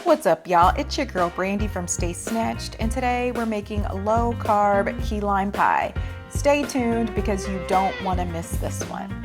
What's up, y'all? It's your girl Brandy from Stay Snatched, and today we're making a low-carb key lime pie. Stay tuned because you don't want to miss this one.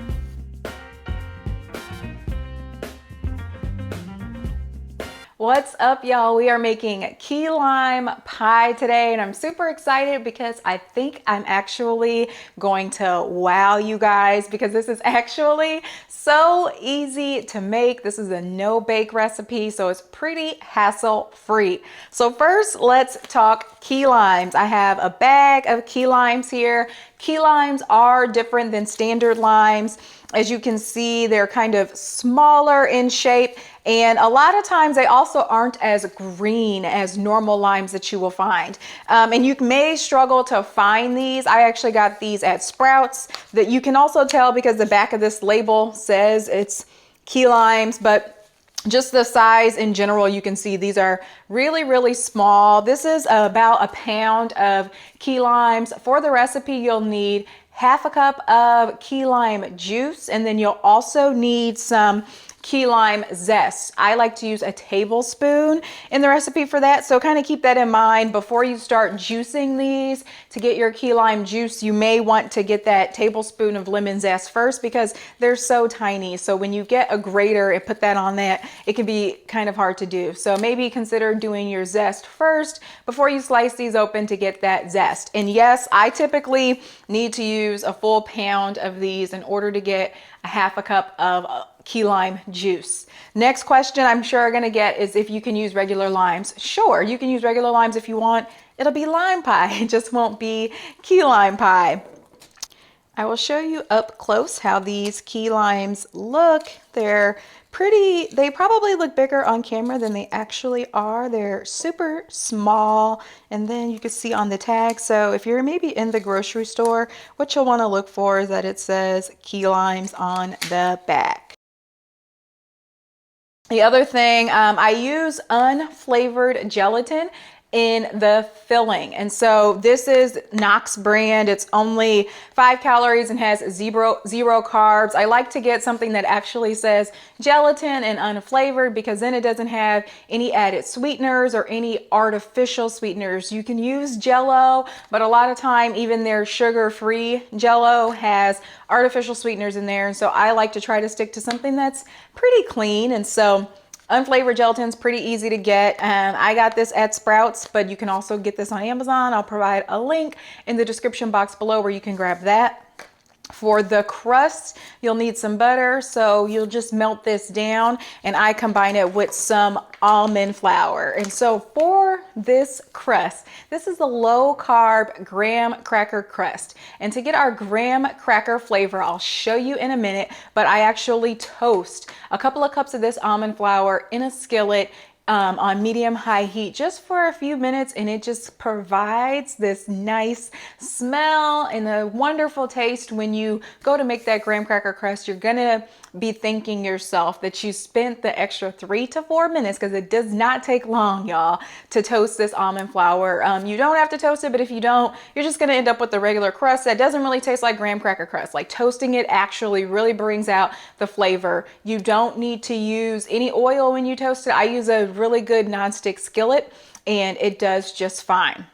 What's up, y'all? We are making key lime pie today, and I'm super excited because I think I'm actually going to wow you guys because this is actually so easy to make. This is a no-bake recipe, so it's pretty hassle-free. So first, let's talk key limes. I have a bag of key limes here. Key limes are different than standard limes. As you can see, they're kind of smaller in shape, and a lot of times they also aren't as green as normal limes that you will find. And you may struggle to find these. I actually got these at Sprouts. That you can also tell because the back of this label says it's key limes, but just the size in general, you can see these are really, really small. This is about a pound of key limes. For the recipe, you'll need half a cup of key lime juice, and then you'll also need some key lime zest. I like to use a tablespoon in the recipe for that, so kind of keep that in mind before you start juicing these. To get your key lime juice, you may want to get that tablespoon of lemon zest first because they're so tiny. So when you get a grater and put that on that, it can be kind of hard to do. So maybe consider doing your zest first before you slice these open to get that zest. And yes, I typically need to use a full pound of these in order to get a half a cup of key lime juice. Next question I'm sure I'm gonna get is if you can use regular limes. Sure, you can use regular limes if you want. It'll be lime pie, it just won't be key lime pie. I will show you up close how these key limes look. They're pretty, they probably look bigger on camera than they actually are. They're super small, and then you can see on the tag. So if you're maybe in the grocery store, what you'll want to look for is that it says key limes on the back. The other thing, I use unflavored gelatin in the filling. And so this is Knox brand. It's only 5 calories and has zero carbs. I like to get something that actually says gelatin and unflavored because then it doesn't have any added sweeteners or any artificial sweeteners. You can use Jell-O, but a lot of time even their sugar-free Jell-O has artificial sweeteners in there. And so I like to try to stick to something that's pretty clean. And so unflavored gelatin is pretty easy to get. I got this at Sprouts, but you can also get this on Amazon. I'll provide a link in the description box below where you can grab that. For the crust, you'll need some butter, so you'll just melt this down, and I combine it with some almond flour. And so for this crust, this is a low-carb graham cracker crust. And to get our graham cracker flavor, I'll show you in a minute, but I actually toast a couple of cups of this almond flour in a skillet on medium-high heat just for a few minutes, and it just provides this nice smell and a wonderful taste. When you go to make that graham cracker crust, you're gonna be thanking yourself that you spent the extra 3 to 4 minutes, because it does not take long, y'all, to toast this almond flour. You don't have to toast it, but if you don't, you're just gonna end up with the regular crust that doesn't really taste like graham cracker crust. Like, toasting it actually really brings out the flavor. You don't need to use any oil when you toast it. I use a really good nonstick skillet, and it does just fine.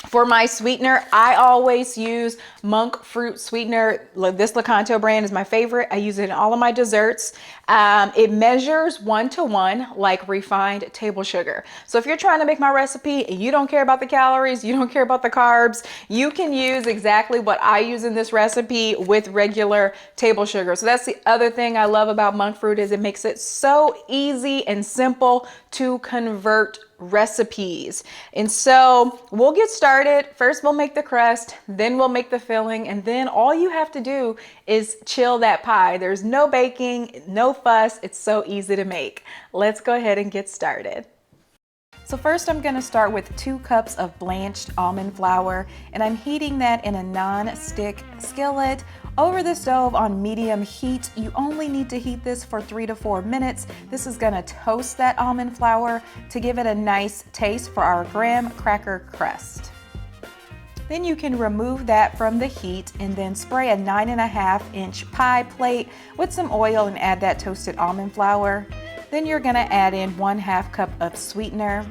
For my sweetener, I always use monk fruit sweetener. This Lecanto brand is my favorite. I use it in all of my desserts. It measures 1-to-1 like refined table sugar. So if you're trying to make my recipe and you don't care about the calories, you don't care about the carbs, you can use exactly what I use in this recipe with regular table sugar. So that's the other thing I love about monk fruit, is it makes it so easy and simple to convert recipes. And so we'll get started. First we'll make the crust, then we'll make the filling, and then all you have to do is chill that pie. There's no baking, no fuss. It's so easy to make. Let's go ahead and get started. So first I'm going to start with 2 cups of blanched almond flour, and I'm heating that in a non-stick skillet over the stove on medium heat. You only need to heat this for 3 to 4 minutes. This is going to toast that almond flour to give it a nice taste for our graham cracker crust. Then you can remove that from the heat and then spray a 9.5-inch pie plate with some oil and add that toasted almond flour. Then you're gonna add in 1/2 cup of sweetener,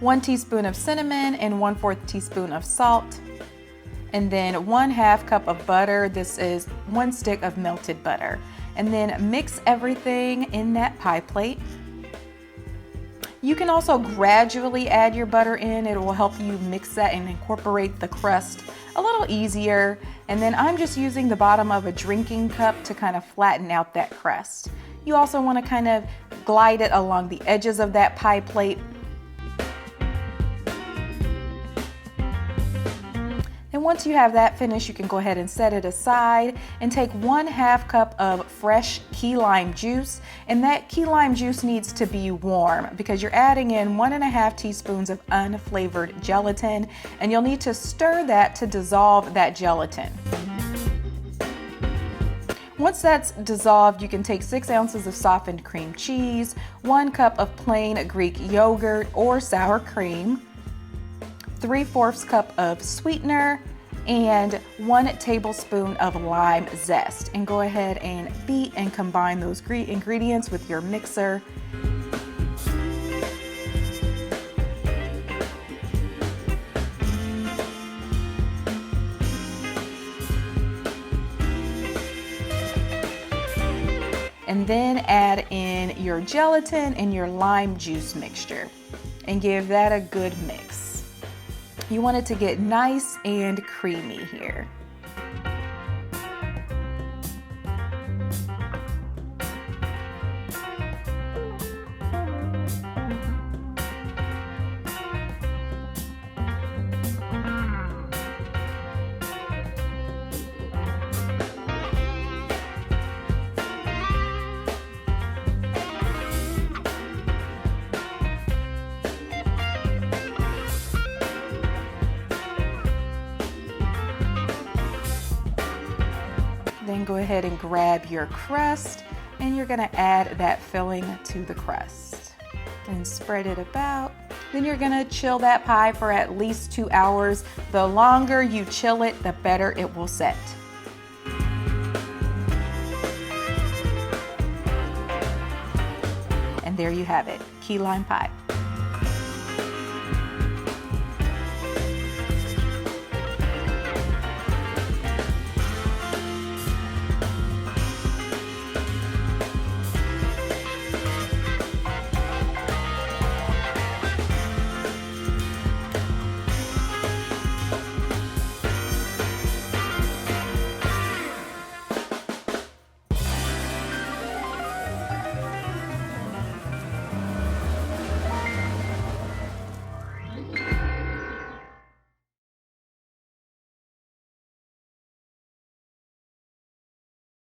1 teaspoon of cinnamon, and 1/4 teaspoon of salt. And then 1/2 cup of butter. This is 1 stick of melted butter. And then mix everything in that pie plate. You can also gradually add your butter in. It will help you mix that and incorporate the crust a little easier. And then I'm just using the bottom of a drinking cup to kind of flatten out that crust. You also want to kind of glide it along the edges of that pie plate. And once you have that finished, you can go ahead and set it aside and take 1/2 cup of fresh key lime juice. And that key lime juice needs to be warm because you're adding in 1.5 teaspoons of unflavored gelatin, and you'll need to stir that to dissolve that gelatin. Once that's dissolved, you can take 6 ounces of softened cream cheese, 1 cup of plain Greek yogurt or sour cream, 3/4 cup of sweetener, and 1 tablespoon of lime zest. And go ahead and beat and combine those ingredients with your mixer. And then add in your gelatin and your lime juice mixture and give that a good mix. You want it to get nice and creamy here. Then go ahead and grab your crust, and you're gonna add that filling to the crust and spread it about. Then you're gonna chill that pie for at least 2 hours. The longer you chill it, the better it will set. And there you have it, key lime pie.